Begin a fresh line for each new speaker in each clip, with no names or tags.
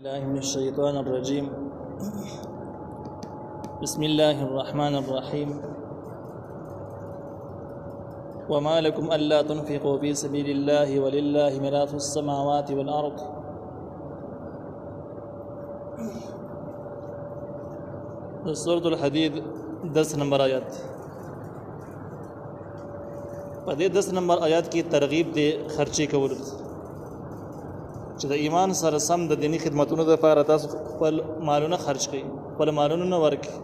الله من الشيطان الرجيم. بسم الله الرحمن الرحيم. وما لكم ألا تنفقوا في سبيل الله ولله ميراث السماوات والأرض. سورة الحديد 10 نمبر آیات. په دې 10 نمبر آیات کې ترغیب دی خرچې کولو چې د ایمان سره سم د دینی خدمتونو لپاره تاسو خپل مالونه خرج کړئ، خپل مالونه نه ورکړئ.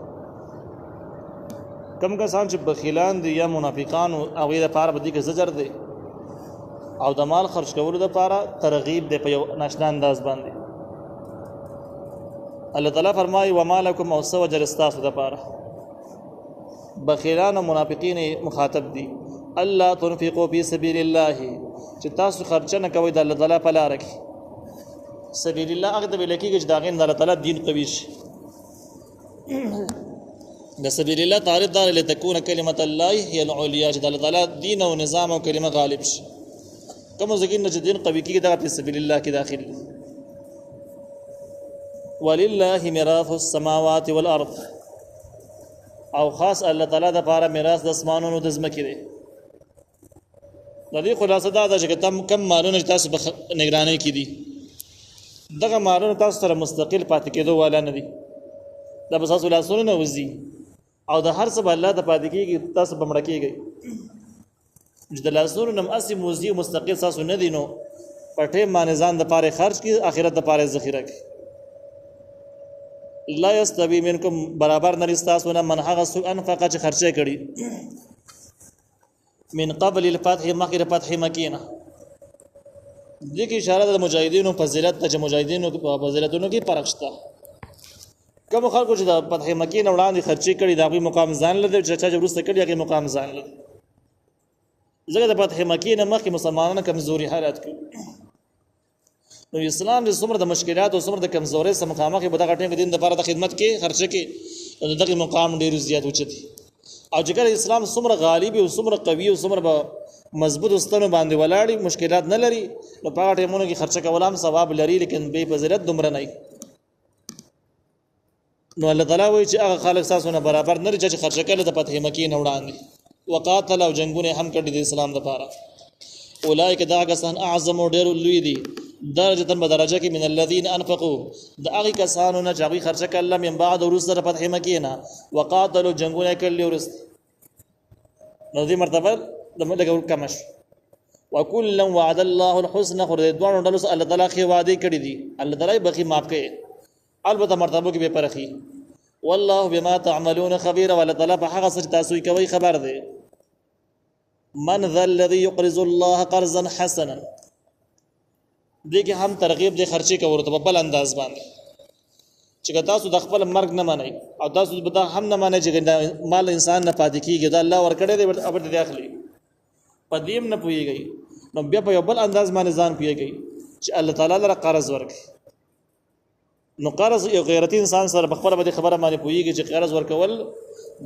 کم کسان چې بخیلان دي یا منافقان او هغوی لپاره به دې کې زجر دی او د مال خرج کولو لپاره ترغیب دی په یو ناشنا انداز باندې. الله تعالی فرمایي وما لکم او څه وجه ستاسو لپاره بخیلان او منافقین مخاطب دي الله تنفقوا فی سبیل الله چې تاسو خرچه نه کوئ د الله تعالی په لاره کې. سبیل الله هغه ته ویل کېږي چې د هغې نه د الله تعالی دین قوي شي. د سبیل الله تعریف دا لتکون کلمة الله هي العلیا چې د الله تعالی دین او نظام او کلمه غالب شي. کوم ځای نه چې دین قوي کېږي دغه په سبیل الله کې داخل دي. ولله میراث السماوات والارض او خاص الله تعالی د لپاره میراث د اسمانونو د ځمکې دی. د دې خلاصه دا ده چې کم مالونه تاسو په نگرانۍ کې دي دغه مالونه تاسو سره مستقل پاتې کېدو والا نه دي. دا به تاسو لاسونه نه وځي او د هر څه به الله ته پاتې کېږي، تاسو به مړه کېږئ. چې د لاسونو نه اصلي موزي مستقل تاسو نه دي نو په ټیم باندې ځان دپاره خرج کړي، آخرت دپاره ذخیره کړي. لا یستوي منکم برابر نه ستاسو نه من هغه څوک انفقه چې خرچه کړي من قبل الفتح مخکې د فتح مکې نه. دې کې اشاره ده د مجاهدینو فضیلت ته چې مجاهدینو په فضیلتونو کې فرق شته. کوم خلکو چې د فتح مکې نه وړاندې خرچې کړي د هغوی مقام ځان لري، چې چا چې وروسته کړي هغې مقام ځان لري. ځکه د فتح مکې نه مخکې مسلمانانو کمزوري حالت کړي نو اسلام چې څومره د مشکلات او څومره د کمزورۍ سره مخامخ به دغه ټیم د دین لپاره د خدمت کې خرچه کې نو دغه مقام ډېر زیات اوچت دی. او چې کله اسلام څومره غالب او څومره قوي او څومره مضبوط ستنو باندې ولاړی مشکلات نه لري نو په هغه ټیمونو کې خرچه کول هم ثواب لري، لیکن بې فضیلت دومره نه. نو الله تعالی وایي چې هغه خلک تاسو نه برابر نه لري چې خرچه کړي د فتح مکې نه وړاندې وقاتل او جنګونه هم کړي د اسلام لپاره. اولئک دا کسان اعظم او ډېر لوی دي درجه بدرجه کې من الذين انفقوا د هغه کسانو نه چې هغوی خرچه کړل من بعد وروسته د فتح مکې نه وقاتلوا جنګونه کړي وروسته نو دې مرتبه لږ کمه شوه. وکلا وعد الله الحسنى خو د دواړو ډلو سره الله تعالی ښې وعدې کړي دي، الله تعالی یې بخي معاف کوي، البته مرتبو کې به پرخي. والله بما تعملون خبير والله تعالی په هغه څه چې تاسو یې کوئ خبر دی. من ذا الذي يقرض الله قرضا حسنا دې کې هم ترغیب دی خرچې کولو ته په بل انداز باندې چې تاسو د خپل مرګ نه منئ او تاسو به دا هم نه منئ چې مال انسان نه پاتې کېږي دا الله ورکړی دی ابد دی اخلي په دې هم نه پوهېږئ نو بیا په یو بل انداز باندې ځان پوهېږئ چې الله تعالی لره قرض ورکړي. نو قرض یو غیرتي انسان سره په خپله به دې خبره باندې پوهېږي چې قرض ورکول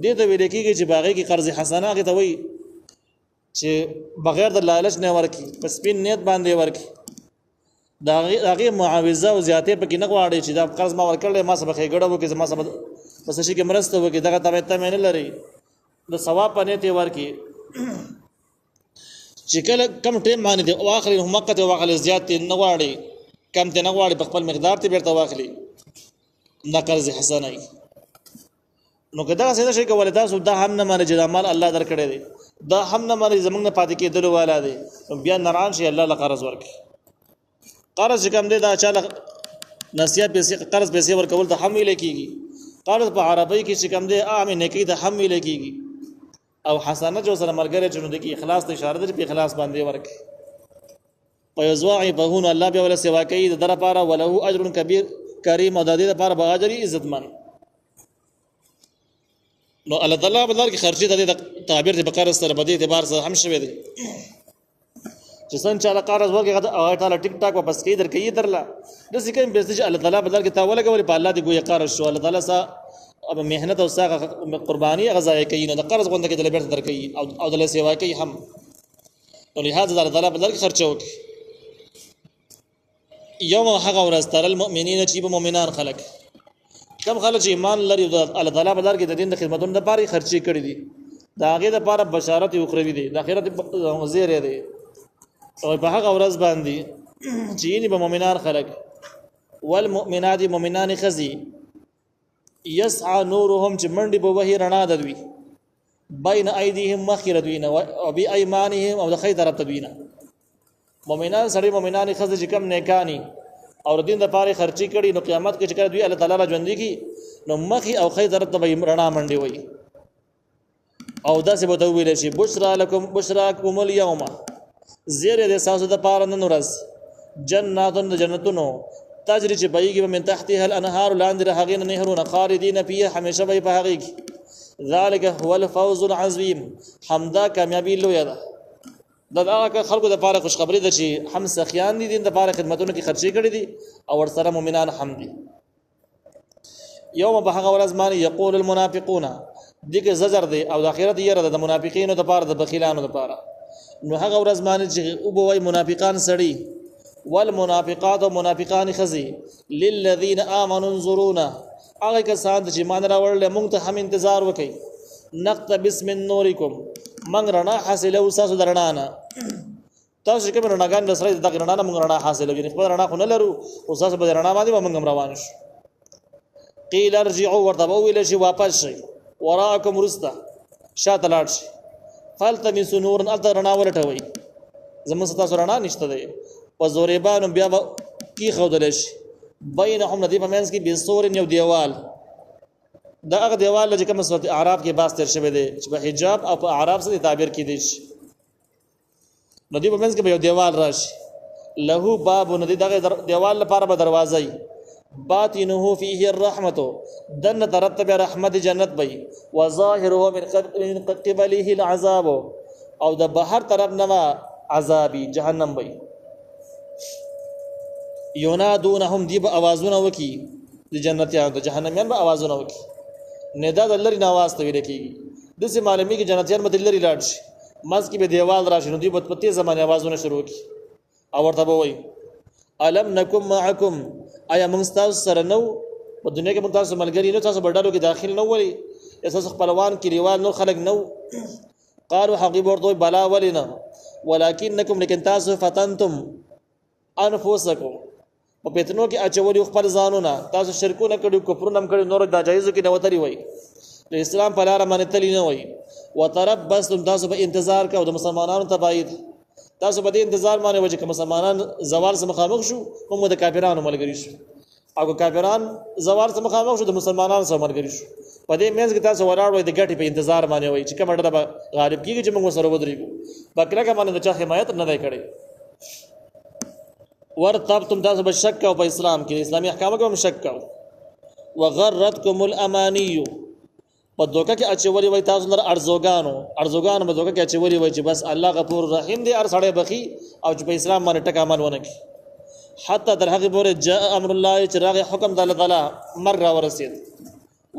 دې ته ویل کېږي چې په هغې کې قرض حسنه هغې ته وایي چې بغیر د لالچ نه ورکړي، په سپین نیت باندې ورکړي. د هغې معاوضه او زیاتې پکې نه غواړي چې دا قرض ما ورکړی ما سره به ښېګړه وکړي، زما سره په څه شي کې مرسته وکړي، دغه تمې نه لري. د ثواب په نیت یې ورکړي چې کله کم ټیم باندې دی واخلي نو مقت یې واخلي، زیات یې نه غواړي، کم ته نه غواړي، په خپل مقدار ته بېرته واخلي، دا قرض حسنه وي. نو که دغسې نه شئ کولی تاسو دا هم نه مانئ چې دا مال الله درکړی دی، دا هم نه مانئ زموږ نه پاتې کېدلو والا دی، نو بیا نران شي الله له قرض ورکړي. قرض چې کوم دی دا چا له نصیحت پیسې قرض پیسې ورکول ته هم ویلی کېږي. قرض په عربۍ کې چې کوم دی عامې نیکۍ ته هم ویلی کېږي. او حسنه جو سره ملګری چې نو د کې اخلاص ته اشاره ده چې په اخلاص باندې ورکړي. فیضاعفه نو الله بیا وله سوا کوي د ده لپاره وله اجر کبیر کریم او د دې لپاره به اجر عزتمن. نو الله تعالی په لار کې خرچې د دې تعبیر د قرض سره په دې اعتبار سره هم شوی دی چې څنګه چې الله قرض ورکړي هغه تعالی ټیک ټاک واپس کوي درکوي درله داسې کوم بیسته چې الله تعالی په لار کې تا ولګولې په الله دې ګویا قرض شو الله تعالی سا اب محنت او سا قرباني غذا کوي نو د قرض غونډه کې د بیرته درکوي او د سیوا کوي هم. نو لهدا الله تعالی په لار کې خرچه وکړي. یوم هغه ورځ تر المؤمنین چې مؤمنان خلق کم خلک چې ایمان لري د الله تعالی په لار کې د دین د خدمتونو لپاره خرچي کړي دي دا هغه لپاره بشارت اخروی دی د آخرت زیری دی او په هغه ورځ باندې چې یې به مؤمنان خلق والمؤمنات مؤمنان خزي يسعى نورهم چې منډي به وਹੀ رڼا د دوی بین ایدیهم مخیر دوینه او بی ایمانهم او د خیر طرف تدوینه مؤمنان سړي مؤمنان خزي چې کم نیکانی او دین د پاره خرچي کړي نو قیامت کې چې کړه دوی الله تعالی ژوند کی نو مخي او خیر طرف ته رڼا منډي وي او داسې به ویل شي بشراکم اليوم زیره د ساسو د پاره نن ورځ جناتون د جنتونو تجري چې بهيږي من تحتها الانهار لاندې هغه نهرونه خالدین فيها همیشه به په هغه ذلك هو الفوز العظیم حمدا کامیابی لوی ده دا هغه خلکو د پاره خوشخبری ده چې هم سخیان دي د پاره خدمتونو کې خرچي کړي دي او ورسره مؤمنان هم دي یوم به هغه ورځ باندې یقول المنافقون دغه زجر دی او د اخرت یره د منافقینو د پاره د بخیلانو د پاره نو هغه ورځ باندې چې او بوای منافقان سړي والمنافقات منافقان خزي للذين امنوا انظرونا هغه کسان چې مان راوړل موږ ته هم انتظار وکي نقتبس من نورکم موږ رڼا حاصله وساسو درنانه تاسو کوم رڼاګان د سره د رڼا موږ رڼا حاصله وي خپل رڼا خو نه لرو وساسو به رڼا باندې موږ روان شو قيل ارجعوا ورتبوا الى شي واپس شي وراءكم رستا شاته لاړ شي فالتمسوا نورا الترنا ولټوي زمون ستاسو رڼا نشته دی په زوريبانو بیا کی خودل شي بینهم ندی په منځ کې بسور یو دیوال دا هغه دیوال چې کوم سورت اعراف کې باس تر شوی دی چې په حجاب او په اعراف سره تعبیر کې دي ندی په منځ کې یو دیوال راشي له باب ندی دغه دیوال لپاره به دروازه باطنه فيه الرحمه دن ترتب رحمت جنت بي وظاهره من قبله العذاب او د بهر طرف نما عذابي جهنم بي ينادونهم دي اوازونه وکي د جنتيانو د جهنميان به اوازونه وکي ندا د لری نواز ته ویل کیږي د سه معلومي کې جنتيان به لری لاړ شي مز کې به دیوال راشي نو دی په تیز زمانه اوازونه شروع کی او ورته وای الم نکم معکم ایا موږ تاسو سره نو په دنیا کې موږ تاسو ملګری نو تاسو بډالو کې داخل نو ولی اساس خپلوان کې ریوال نو خلق نو قالوا حقيب ورته بلا ولنا ولكنكم لكن تاسو فتنتم انفسکم په پتنو کې اچولي خپل ځانونه تاسو شرکونه کړو کفرونه هم کړو نور د جایزو کې نوتري وای د اسلام په لار باندې تلی نه وای وتربصتم تاسو په انتظار کاو د مسلمانانو تبعید تاسو په دې انتظار باندې وجه کوم مسلمانان زوال سره مخامخ شو هم د کافرانو ملګری شو او کافران زوال سره مخامخ شو د مسلمانانو سره ملګری شو په دې مینځ کې تاسو ولاړ وای د ګټي په انتظار باندې وای چې کوم ډېر غالب کیږي چې موږ سره ودرېږو بکره کا باندې د چا حمایت نه دی کړی ورتبتم تاسو په شک او په اسلام کې اسلامي احکام کې هم شک او وغرتكم الاماني په دوکه کې اچولي وای تاسو لر ارزوګانو په دوکه کې اچولي وای چې بس الله غفور رحیم دی ار سړی بخي او چې په اسلام باندې ټک عمل ونه کی حتی در هغه پورې جاء امر الله چې راغی حکم د الله تعالی مر ورسید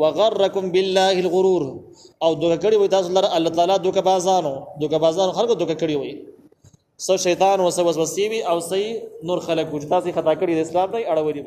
وغرکم بالله الغرور او دوکه کړي وای تاسو لر الله تعالی دوکه بازانو خلکو دوکه کړي وای سو شیطان وسوسه وی او صحیح نور خلق وجتا سي خطا کړي د اسلام نه اړولي